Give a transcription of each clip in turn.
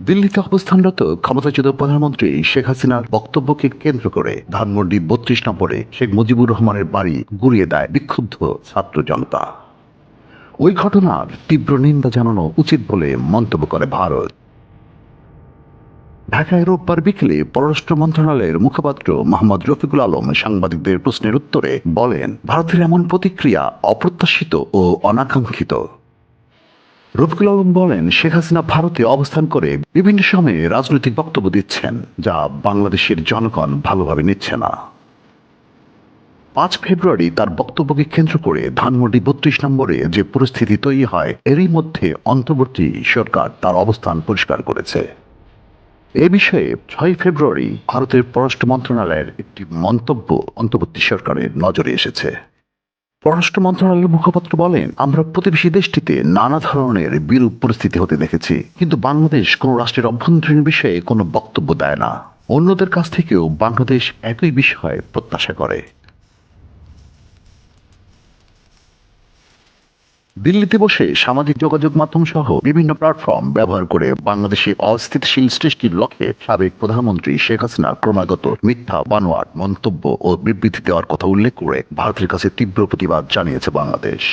দিল্লিতে অবস্থানরত ক্ষমতাচ্যুত প্রধানমন্ত্রী শেখ হাসিনার বক্তব্যকে কেন্দ্র করে ধানমন্ডি ৩২ নম্বরে শেখ মুজিবুর রহমানের বাড়ি গুঁড়িয়ে দেয় বিক্ষুব্ধ ছাত্র জনতা। ওই ঘটনার তীব্র নিন্দা জানানো উচিত বলে মন্তব্য করে ভারত। ঢাকায় রোববার বিকেলে পররাষ্ট্র মন্ত্রণালয়ের মুখপাত্র মোহাম্মদ রফিকুল আলম সাংবাদিকদের প্রশ্নের উত্তরে বলেন, ভারতের এমন প্রতিক্রিয়া অপ্রত্যাশিত ও অনাকাঙ্ক্ষিত। রফিকুল আলম বলেন, শেখ হাসিনা ভারতে অবস্থান করে বিভিন্ন সময়ে রাজনৈতিক বক্তব্য দিচ্ছেন, যা বাংলাদেশের জনগণ ভালোভাবে নিচ্ছে না। ৫ ফেব্রুয়ারি তার বক্তব্যকে কেন্দ্র করে ধানমন্ডি ৩২ নম্বরে যে পরিস্থিতি তৈরি হয়, এরই মধ্যে অন্তর্বর্তী সরকার তার অবস্থান পরিষ্কার করেছে। এ বিষয়ে ৬ ফেব্রুয়ারি ভারতের পররাষ্ট্র মন্ত্রণালয়ের একটি মন্তব্য অন্তর্বর্তী সরকারের নজরে এসেছে। পররাষ্ট্র মন্ত্রণালয়ের মুখপাত্র বলেন, আমরা প্রতিবেশী দেশটিতে নানা ধরনের বিরূপ পরিস্থিতি হতে দেখেছি, কিন্তু বাংলাদেশ কোনো রাষ্ট্রের অভ্যন্তরীণ বিষয়ে কোনো বক্তব্য দেয় না। অন্যদের কাছ থেকেও বাংলাদেশ একই বিষয়ে প্রত্যাশা করে। দিল্লিতে বসে সামাজিক যোগাযোগ মাধ্যম সহ বিভিন্ন প্ল্যাটফর্ম ব্যবহার করে বাংলাদেশে অস্থিতিশীল সৃষ্টির লক্ষ্যে সাবেক প্রধানমন্ত্রী শেখ হাসিনা ক্রমাগত মিথ্যা বানোয়াট মন্তব্য ও বিবৃতি দেওয়ার কথা উল্লেখ করে ভারতের কাছে তীব্র প্রতিবাদ জানিয়েছে বাংলাদেশ।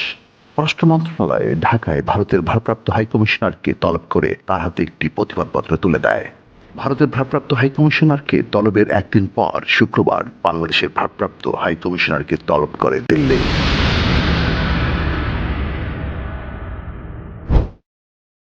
পররাষ্ট্র মন্ত্রণালয় ঢাকায় ভারতের ভারপ্রাপ্ত হাইকমিশনারকে তলব করে তার হাতে একটি প্রতিবাদপত্র তুলে দেয়। ভারতের ভারপ্রাপ্ত হাইকমিশনারকে তলবের একদিন পর শুক্রবার বাংলাদেশের ভারপ্রাপ্ত হাইকমিশনারকে তলব করে দিল্লি।